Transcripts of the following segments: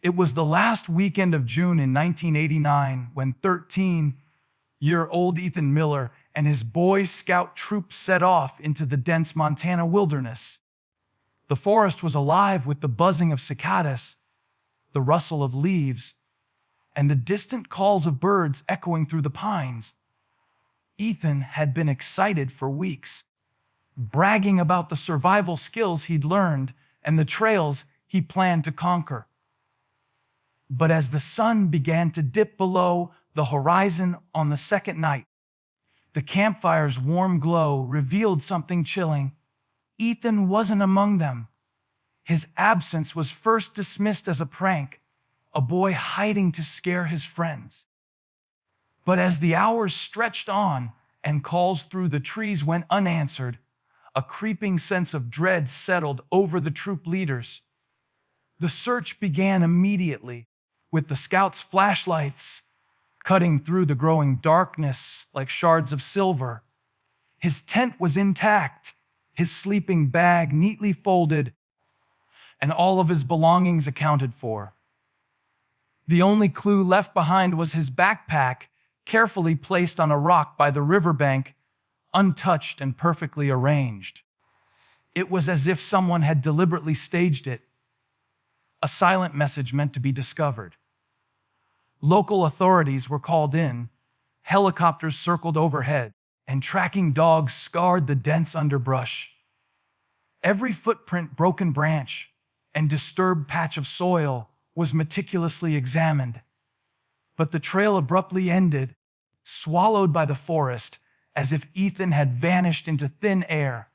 It was the last weekend of June in 1989 when 13-year-old Ethan Miller and his Boy Scout troop set off into the dense Montana wilderness. The forest was alive with the buzzing of cicadas, the rustle of leaves, and the distant calls of birds echoing through the pines. Ethan had been excited for weeks, bragging about the survival skills he'd learned and the trails he planned to conquer. But as the sun began to dip below the horizon on the second night, the campfire's warm glow revealed something chilling. Ethan wasn't among them. His absence was first dismissed as a prank, a boy hiding to scare his friends. But as the hours stretched on and calls through the trees went unanswered, a creeping sense of dread settled over the troop leaders. The search began immediately, with the scouts' flashlights cutting through the growing darkness like shards of silver. His tent was intact, his sleeping bag neatly folded, and all of his belongings accounted for. The only clue left behind was his backpack, carefully placed on a rock by the riverbank, untouched and perfectly arranged. It was as if someone had deliberately staged it, a silent message meant to be discovered. Local authorities were called in, helicopters circled overhead, and tracking dogs scoured the dense underbrush. Every footprint, broken branch, and disturbed patch of soil was meticulously examined. But the trail abruptly ended, swallowed by the forest, as if Ethan had vanished into thin air.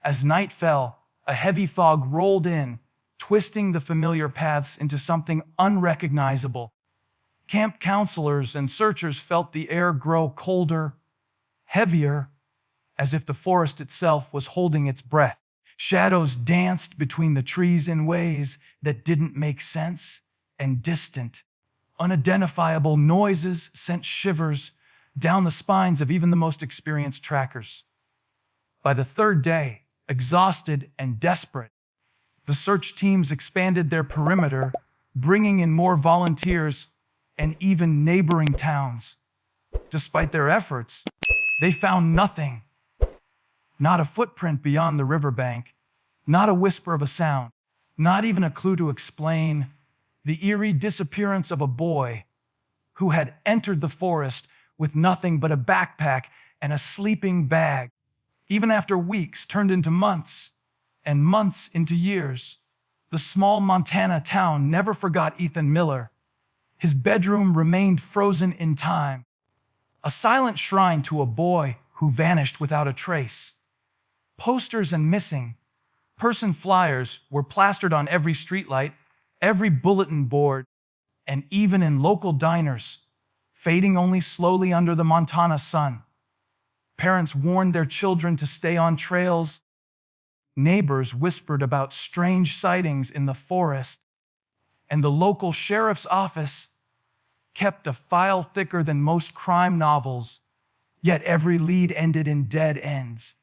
As night fell, a heavy fog rolled in, twisting the familiar paths into something unrecognizable. Camp counselors and searchers felt the air grow colder, heavier, as if the forest itself was holding its breath. Shadows danced between the trees in ways that didn't make sense, and distant, unidentifiable noises sent shivers down the spines of even the most experienced trackers. By the third day, exhausted and desperate, the search teams expanded their perimeter, bringing in more volunteers and even neighboring towns. Despite their efforts, they found nothing. Not a footprint beyond the riverbank, not a whisper of a sound, not even a clue to explain the eerie disappearance of a boy who had entered the forest with nothing but a backpack and a sleeping bag. Even after weeks turned into months, and months into years, the small Montana town never forgot Ethan Miller. His bedroom remained frozen in time, a silent shrine to a boy who vanished without a trace. Posters and missing person flyers were plastered on every streetlight, every bulletin board, and even in local diners, fading only slowly under the Montana sun. Parents warned their children to stay on trails. Neighbors whispered about strange sightings in the forest, and the local sheriff's office kept a file thicker than most crime novels, yet every lead ended in dead ends.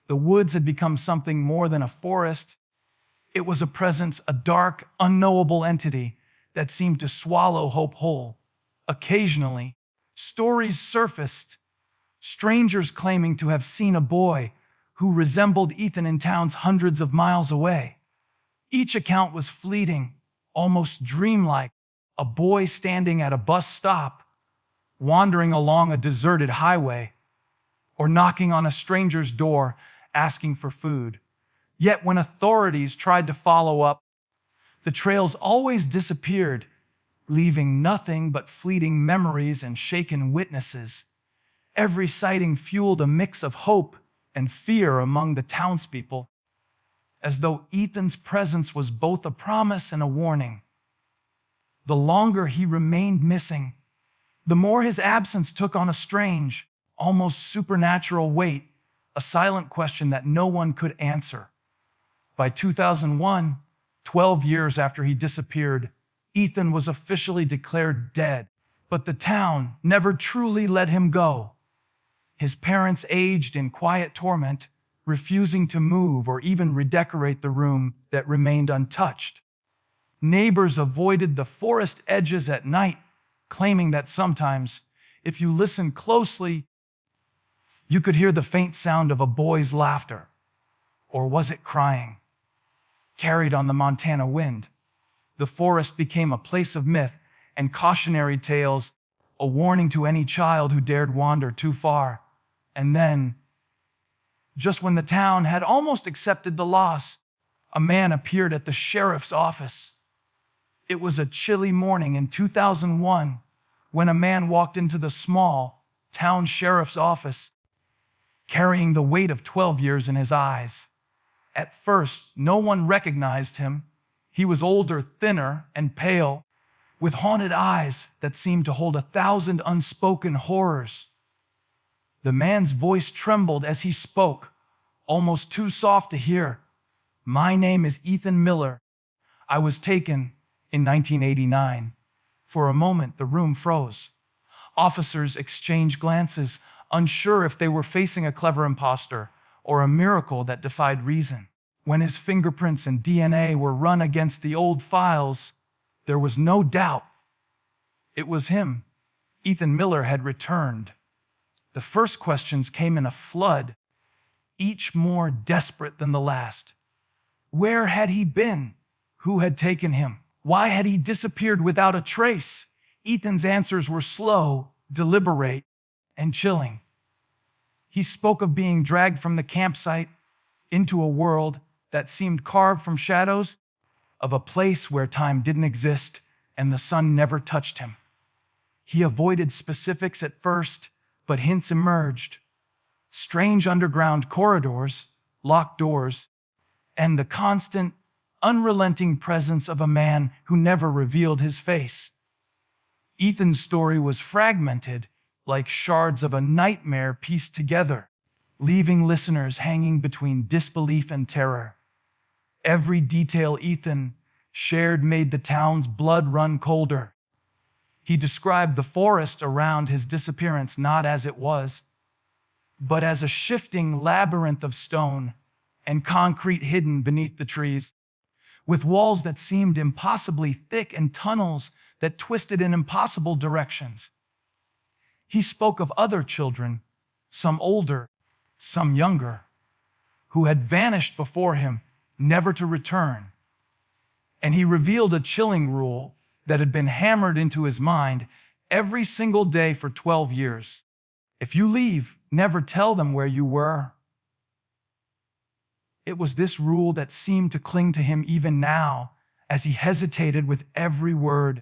The woods had become something more than a forest. It was a presence, a dark, unknowable entity that seemed to swallow hope whole. Occasionally, stories surfaced, strangers claiming to have seen a boy who resembled Ethan in towns hundreds of miles away. Each account was fleeting, almost dreamlike, a boy standing at a bus stop, wandering along a deserted highway, or knocking on a stranger's door asking for food. Yet when authorities tried to follow up, the trails always disappeared, leaving nothing but fleeting memories and shaken witnesses. Every sighting fueled a mix of hope and fear among the townspeople, as though Ethan's presence was both a promise and a warning. The longer he remained missing, the more his absence took on a strange, almost supernatural weight, a silent question that no one could answer. By 2001, 12 years after he disappeared, Ethan was officially declared dead, but the town never truly let him go. His parents aged in quiet torment, refusing to move or even redecorate the room that remained untouched. Neighbors avoided the forest edges at night, claiming that sometimes, if you listened closely, you could hear the faint sound of a boy's laughter. Or was it crying? Carried on the Montana wind, the forest became a place of myth and cautionary tales, a warning to any child who dared wander too far. And then, just when the town had almost accepted the loss, a man appeared at the sheriff's office. It was a chilly morning in 2001 when a man walked into the small town sheriff's office, carrying the weight of 12 years in his eyes. At first, no one recognized him. He was older, thinner, and pale, with haunted eyes that seemed to hold 1,000 unspoken horrors. The man's voice trembled as he spoke, almost too soft to hear. "My name is Ethan Miller. I was taken in 1989. For a moment, the room froze. Officers exchanged glances, unsure if they were facing a clever imposter or a miracle that defied reason. When his fingerprints and DNA were run against the old files, there was no doubt. It was him. Ethan Miller had returned. The first questions came in a flood, each more desperate than the last. Where had he been? Who had taken him? Why had he disappeared without a trace? Ethan's answers were slow, deliberate, and chilling. He spoke of being dragged from the campsite into a world that seemed carved from shadows, of a place where time didn't exist and the sun never touched him. He avoided specifics at first, but hints emerged. Strange underground corridors, locked doors, and the constant, unrelenting presence of a man who never revealed his face. Ethan's story was fragmented, like shards of a nightmare pieced together, leaving listeners hanging between disbelief and terror. Every detail Ethan shared made the town's blood run colder. He described the forest around his disappearance not as it was, but as a shifting labyrinth of stone and concrete hidden beneath the trees, with walls that seemed impossibly thick and tunnels that twisted in impossible directions. He spoke of other children, some older, some younger, who had vanished before him, never to return. And he revealed a chilling rule that had been hammered into his mind every single day for 12 years. If you leave, never tell them where you were. It was this rule that seemed to cling to him even now, as he hesitated with every word,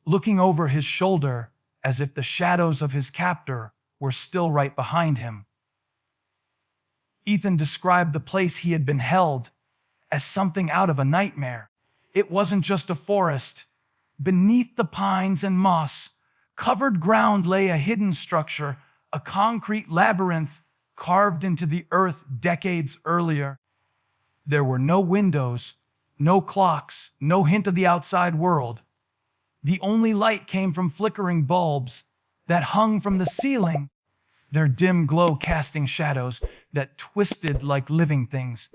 looking over his shoulder as if the shadows of his captor were still right behind him. Ethan described the place he had been held as something out of a nightmare. It wasn't just a forest. Beneath the pines and moss, covered ground lay a hidden structure, a concrete labyrinth carved into the earth decades earlier. There were no windows, no clocks, no hint of the outside world. The only light came from flickering bulbs that hung from the ceiling, their dim glow casting shadows that twisted like living things.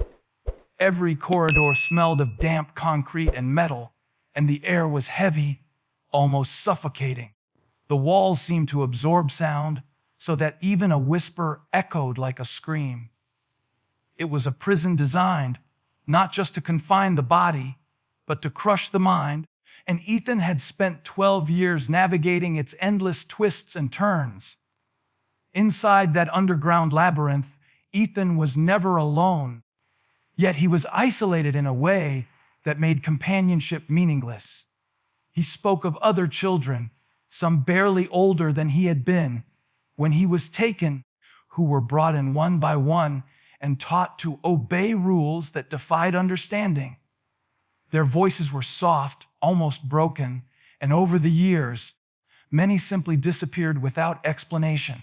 Every corridor smelled of damp concrete and metal, and the air was heavy, almost suffocating. The walls seemed to absorb sound, so that even a whisper echoed like a scream. It was a prison designed not just to confine the body, but to crush the mind, and Ethan had spent 12 years navigating its endless twists and turns. Inside that underground labyrinth, Ethan was never alone, yet he was isolated in a way that made companionship meaningless. He spoke of other children, some barely older than he had been when he was taken, who were brought in one by one and taught to obey rules that defied understanding. Their voices were soft, almost broken, and over the years, many simply disappeared without explanation.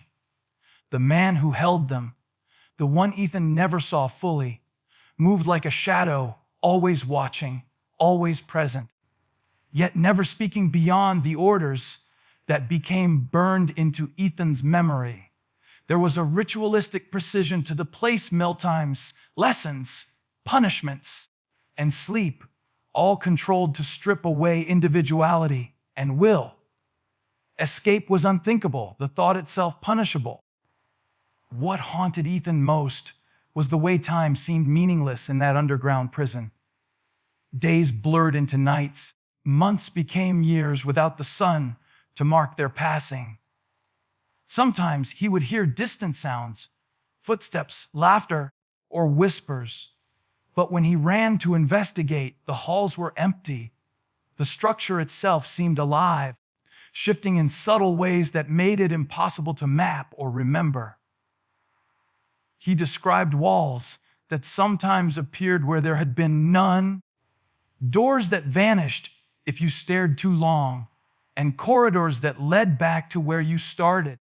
The man who held them, the one Ethan never saw fully, moved like a shadow, always watching, always present, yet never speaking beyond the orders that became burned into Ethan's memory. There was a ritualistic precision to the place mealtimes, lessons, punishments, and sleep, all controlled to strip away individuality and will. Escape was unthinkable, the thought itself punishable. What haunted Ethan most was the way time seemed meaningless in that underground prison. Days blurred into nights, months became years without the sun to mark their passing. Sometimes he would hear distant sounds, footsteps, laughter, or whispers. But when he ran to investigate, the halls were empty. The structure itself seemed alive, shifting in subtle ways that made it impossible to map or remember. He described walls that sometimes appeared where there had been none, doors that vanished if you stared too long, and corridors that led back to where you started.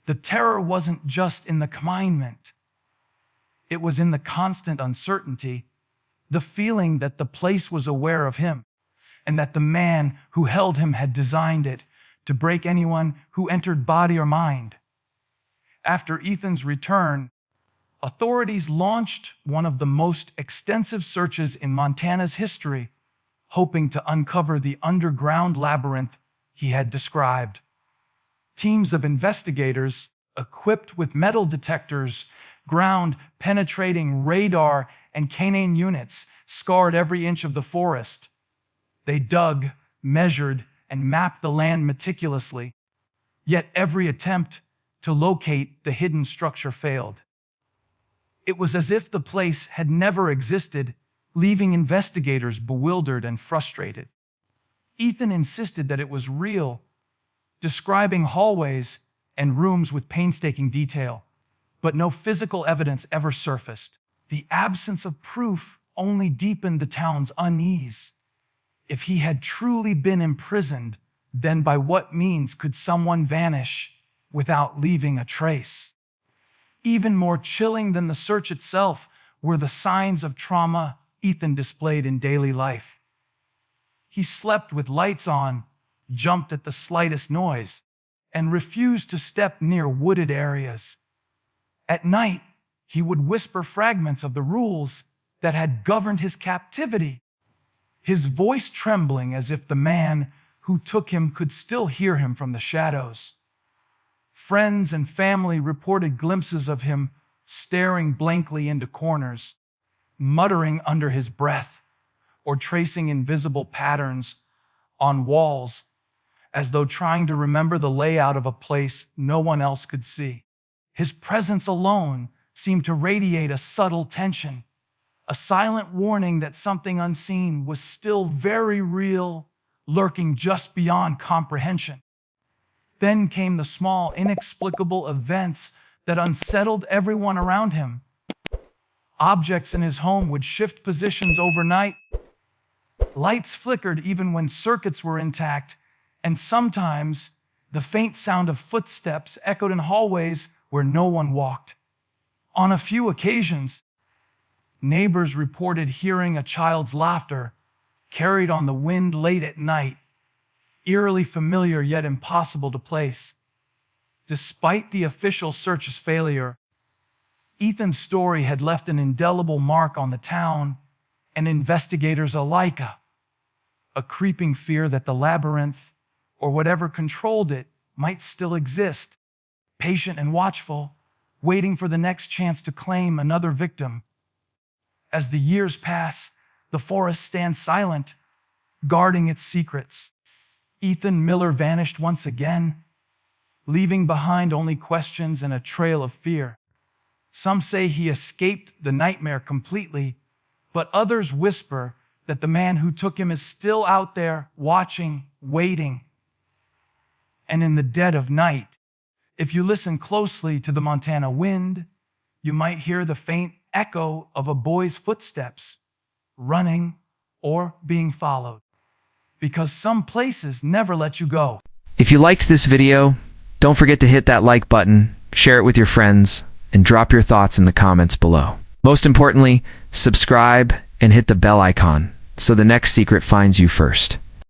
The terror wasn't just in the confinement. It was in the constant uncertainty, the feeling that the place was aware of him, and that the man who held him had designed it to break anyone who entered body or mind. After Ethan's return, authorities launched one of the most extensive searches in Montana's history, hoping to uncover the underground labyrinth he had described. Teams of investigators, equipped with metal detectors, ground-penetrating radar, and canine units, scoured every inch of the forest. They dug, measured, and mapped the land meticulously, yet every attempt to locate the hidden structure failed. It was as if the place had never existed, leaving investigators bewildered and frustrated. Ethan insisted that it was real, describing hallways and rooms with painstaking detail, but no physical evidence ever surfaced. The absence of proof only deepened the town's unease. If he had truly been imprisoned, then by what means could someone vanish without leaving a trace? Even more chilling than the search itself were the signs of trauma Ethan displayed in daily life. He slept with lights on, jumped at the slightest noise, and refused to step near wooded areas. At night, he would whisper fragments of the rules that had governed his captivity, his voice trembling as if the man who took him could still hear him from the shadows. Friends and family reported glimpses of him staring blankly into corners, muttering under his breath, or tracing invisible patterns on walls as though trying to remember the layout of a place no one else could see. His presence alone seemed to radiate a subtle tension, a silent warning that something unseen was still very real, lurking just beyond comprehension. Then came the small, inexplicable events that unsettled everyone around him. Objects in his home would shift positions overnight. Lights flickered even when circuits were intact, and sometimes the faint sound of footsteps echoed in hallways where no one walked. On a few occasions, neighbors reported hearing a child's laughter carried on the wind late at night, eerily familiar yet impossible to place. Despite the official search's failure, Ethan's story had left an indelible mark on the town and investigators alike, a creeping fear that the labyrinth, or whatever controlled it, might still exist, patient and watchful, waiting for the next chance to claim another victim. As the years pass, the forest stands silent, guarding its secrets. Ethan Miller vanished once again, leaving behind only questions and a trail of fear. Some say he escaped the nightmare completely, but others whisper that the man who took him is still out there, watching, waiting. And in the dead of night, if you listen closely to the Montana wind, you might hear the faint echo of a boy's footsteps, running or being followed. Because some places never let you go. If you liked this video, don't forget to hit that like button, share it with your friends, and drop your thoughts in the comments below. Most importantly, subscribe and hit the bell icon so the next secret finds you first.